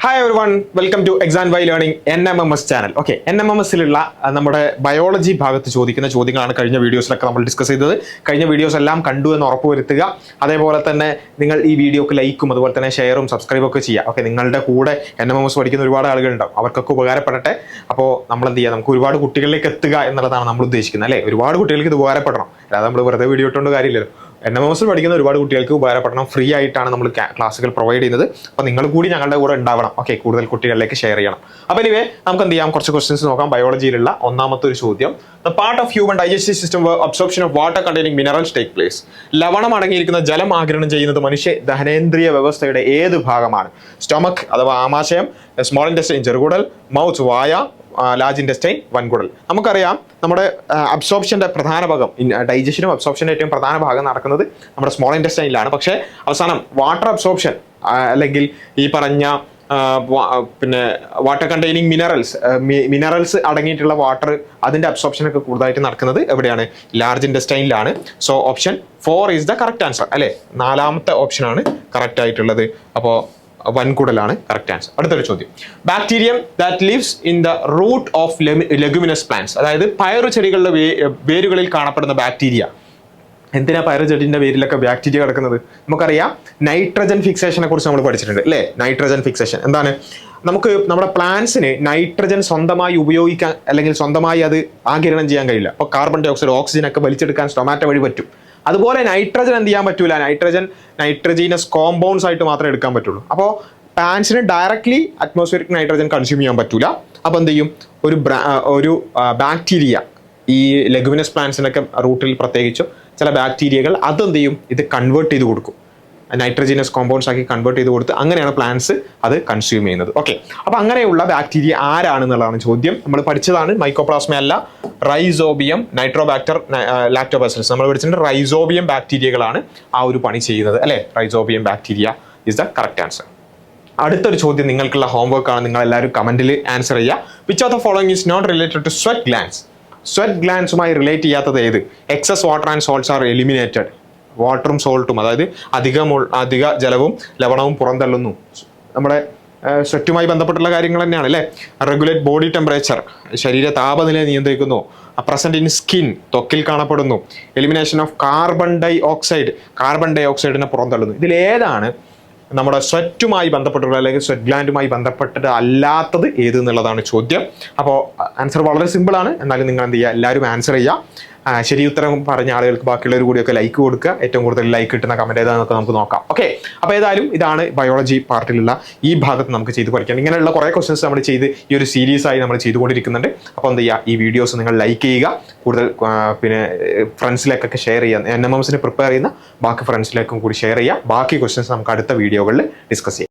Hi everyone, welcome to exam Y learning NMMS channel. Okay, NMMSലുള്ള നമ്മുടെ biology ഭാഗത്ത് ചോദിക്കുന്ന ചോദ്യങ്ങളാണ് കഴിഞ്ഞ വീഡിയോസിലൊക്കെ നമ്മൾ ഡിസ്കസ് ചെയ്തത്. കഴിഞ്ഞ വീഡിയോസ് എല്ലാം കണ്ടു എന്ന് ഉറപ്പുവരുത്തുക. അതേപോലെ തന്നെ നിങ്ങൾ ഈ വീഡിയോക്ക് ലൈക്കും അതുപോലെ തന്നെ ഷെയറും സബ്സ്ക്രൈബും ഒക്കെ ചെയ്യുക. ഓക്കെ, നിങ്ങളുടെ കൂടെ NMMS പഠിക്കുന്ന ഒരുപാട് ആളുകളുണ്ടാവും, അവർക്കൊക്കെ ഉപകാരപ്പെടട്ടെ. അപ്പോൾ നമ്മൾ എന്ത് ചെയ്യുക, നമുക്ക് ഒരുപാട് കുട്ടികളിലേക്ക് എത്തുക എന്നുള്ളതാണ് നമ്മൾ ഉദ്ദേശിക്കുന്നത്, അല്ലേ? ഒരുപാട് കുട്ടികൾക്ക് ഇത് ഉപകാരപ്പെടണം, അല്ലാതെ നമ്മൾ വെറുതെ വീഡിയോ ഇട്ടുകൊണ്ട് കാര്യമില്ലല്ലോ. NMMS പഠിക്കുന്ന ഒരുപാട് കുട്ടികൾക്ക് ഉപകാരപ്പെടണം. ഫ്രീ ആയിട്ടാണ് നമ്മൾ ക്ലാസ്സുകൾ പ്രൊവൈഡ് ചെയ്യുന്നത്. അപ്പോൾ നിങ്ങൾ കൂടി ഞങ്ങളുടെ കൂടെ ഉണ്ടാവണം. ഓക്കെ, കൂടുതൽ കുട്ടികളിലേക്ക് ഷെയർ ചെയ്യണം. അപ്പോൾ ഇനിവേ നമുക്ക് എന്ത് ചെയ്യാം, കുറച്ച് ക്വസ്റ്റ്യൻസ് നോക്കാം. ബയോളജിയിലുള്ള ഒന്നാമത്തെ ഒരു ചോദ്യം, the part of human digestive system where absorption of water containing minerals take place. ലവണം അടങ്ങിയിരിക്കുന്ന ജലം ആഗിരണം ചെയ്യുന്നത് മനുഷ്യ ദഹനേന്ദ്രിയ വ്യവസ്ഥയുടെ ഏത് ഭാഗമാണ്? സ്റ്റൊമക് അഥവാ ആമാശയം, സ്മോൾ ഇൻറ്റെസ്റ്റൈൻ ചെറുകുടൽ, മൗത്ത് വായ, ലാർജ് ഇൻറ്റെസ്റ്റൈൻ വൻകുടൽ. നമുക്കറിയാം നമ്മുടെ അബ്സോർപ്ഷൻ്റെ പ്രധാന ഭാഗം, ഡൈജഷനും അബ്സോർപ്ഷൻ്റെ ഏറ്റവും പ്രധാന ഭാഗം നടക്കുന്നത് നമ്മുടെ സ്മോൾ ഇൻറ്റെസ്റ്റൈനിലാണ്. പക്ഷേ അവസാനം വാട്ടർ അബ്സോർപ്ഷൻ അല്ലെങ്കിൽ ഈ പറഞ്ഞ പിന്നെ വാട്ടർ കണ്ടെയ്നിങ് മിനറൽസ് അടങ്ങിയിട്ടുള്ള വാട്ടർ, അതിൻ്റെ അബ്സോർപ്ഷനൊക്കെ കൂടുതലായിട്ട് നടക്കുന്നത് എവിടെയാണ്? ലാർജ് ഇൻറ്റെസ്റ്റൈനിലാണ്. So option 4 is the correct answer, അല്ലേ? നാലാമത്തെ ഓപ്ഷനാണ് കറക്റ്റ് ആയിട്ടുള്ളത്. അപ്പോൾ വൻകുടലാണ് കറക്റ്റ് ആൻസർ. അടുത്തൊരു ചോദ്യം, bacterium that lives in the root of leguminous plants, അതായത് പയറു ചെടികളുടെ വേരുകളിൽ കാണപ്പെടുന്ന ബാക്ടീരിയ. എന്തിനാ പയറു ചെടിന്റെ വേരിലൊക്കെ ബാക്ടീരിയ കിടക്കുന്നത്? നമുക്കറിയാം, നൈട്രജൻ ഫിക്സേഷനെ കുറിച്ച് നമ്മൾ പഠിച്ചിട്ടുണ്ട്, അല്ലേ? നൈട്രജൻ ഫിക്സേഷൻ എന്താണ്? നമുക്ക് നമ്മുടെ പ്ലാന്റ്സിന് നൈട്രജൻ സ്വന്തമായി ഉപയോഗിക്കാൻ അല്ലെങ്കിൽ സ്വന്തമായി അത് ആഗിരണം ചെയ്യാൻ കഴിയില്ല. അപ്പോൾ കാർബൺ ഡൈ ഓക്സൈഡ്, ഓക്സിജൻ ഒക്കെ വലിച്ചെടുക്കാൻ സ്റ്റൊമാറ്റോ വഴി പറ്റും. അതുപോലെ നൈട്രജൻ എന്ത് ചെയ്യാൻ പറ്റൂല, നൈട്രജീനസ് കോമ്പൗണ്ട്സ് ആയിട്ട് മാത്രമേ എടുക്കാൻ പറ്റുള്ളൂ. അപ്പോൾ പ്ലാന്റ്സിന് ഡയറക്ട്ലി അറ്റ്മോസ്ഫിയറിക് നൈട്രജൻ കൺസ്യൂം ചെയ്യാൻ പറ്റൂല. അപ്പോൾ എന്ത് ചെയ്യും, ഒരു ബാക്ടീരിയ, ഈ ലെഗുമിനസ് പ്ലാന്റ്സിനൊക്കെ റൂട്ടിൽ പ്രത്യേകിച്ചും ചില ബാക്ടീരിയകൾ അതെന്ത് ചെയ്യും, ഇത് കൺവേർട്ട് ചെയ്ത് കൊടുക്കും, നൈട്രജീനസ് കോമ്പൗണ്ട്സ് ആക്കി കൺവേർട്ട് ചെയ്ത് കൊടുത്ത് അങ്ങനെയാണ് പ്ലാന്റ്സ് അത് കൺസ്യൂം ചെയ്യുന്നത്. ഓക്കെ, അപ്പോൾ അങ്ങനെയുള്ള ബാക്ടീരിയ ആരാണെന്നുള്ളതാണ് ചോദ്യം. നമ്മൾ പഠിച്ചതാണ് മൈക്കോപ്ലാസ്മ അല്ല, റൈസോബിയം, നൈട്രോബാക്ടർ, ലാക്ടോബാസിലസ്. നമ്മൾ പഠിച്ചിട്ടുണ്ട് റൈസോബിയം ബാക്ടീരിയകളാണ് ആ ഒരു പണി ചെയ്യുന്നത്, അല്ലേ? Rhizobium bacteria is the correct answer. അടുത്തൊരു ചോദ്യം നിങ്ങൾക്കുള്ള ഹോംവർക്ക് ആണ്, നിങ്ങൾ എല്ലാവരും കമന്റിൽ ആൻസർ ചെയ്യുക. Which of the following is not related to sweat glands? Sweat ഗ്ലാൻഡ്സുമായി റിലേറ്റ് ചെയ്യാത്തത് ഏത്? Excess water and salts are eliminated. വാട്ടറും സോൾട്ടും, അതായത് അധിക ജലവും ലവണവും പുറന്തള്ളുന്നു. നമ്മുടെ സ്വെറ്റുമായി ബന്ധപ്പെട്ടുള്ള കാര്യങ്ങൾ തന്നെയാണ്, അല്ലേ? റെഗുലേറ്റ് ബോഡി ടെമ്പറേച്ചർ, ശരീര താപനില നിയന്ത്രിക്കുന്നു. പ്രസന്റ് ഇൻ സ്കിൻ, ത്വക്കിൽ കാണപ്പെടുന്നു. എലിമിനേഷൻ ഓഫ് കാർബൺ ഡൈ ഓക്സൈഡിനെ പുറന്തള്ളുന്നു. ഇതിലേതാണ് നമ്മുടെ സ്വെറ്റുമായി ബന്ധപ്പെട്ടുള്ള അല്ലെങ്കിൽ സ്വെറ്റ് ഗ്ലാൻഡുമായി ബന്ധപ്പെട്ടത് അല്ലാത്തത് ഏത് എന്നുള്ളതാണ് ചോദ്യം. അപ്പോൾ ആൻസർ വളരെ സിമ്പിളാണ്. എന്നാലും നിങ്ങൾ എന്ത് ചെയ്യുക, എല്ലാവരും ആൻസർ ചെയ്യുക. ശരി ഉത്തരം പറഞ്ഞ ആളുകൾക്ക് ബാക്കിയുള്ളവർ കൂടിയൊക്കെ ലൈക്ക് കൊടുക്കുക. ഏറ്റവും കൂടുതൽ ലൈക്ക് കിട്ടുന്ന കമന്റ് ഏതാണെന്നൊക്കെ നമുക്ക് നോക്കാം. ഓക്കെ, അപ്പോൾ ഏതായാലും ഇതാണ് ബയോളജി പാർട്ടിലുള്ള ഈ ഭാഗത്ത് നമുക്ക് ചെയ്ത് പഠിക്കാം. ഇങ്ങനെയുള്ള കുറേ ക്വസ്റ്റൻസ് നമ്മൾ ചെയ്ത് ഈ ഒരു സീരീസ് ആയി നമ്മൾ ചെയ്തുകൊണ്ടിരിക്കുന്നുണ്ട്. അപ്പോൾ എന്ത് ചെയ്യുക, ഈ വീഡിയോസ് നിങ്ങൾ ലൈക്ക് ചെയ്യുക, കൂടുതൽ പിന്നെ ഫ്രണ്ട്സിലേക്കൊക്കെ ഷെയർ ചെയ്യുക. NMMSന് പ്രിപ്പയർ ചെയ്യുന്ന ബാക്കി ഫ്രണ്ട്സിലേക്കും കൂടി ഷെയർ ചെയ്യുക. ബാക്കി ക്വസ്റ്റൻസ് നമുക്ക് അടുത്ത വീഡിയോകളിൽ ഡിസ്കസ് ചെയ്യാം.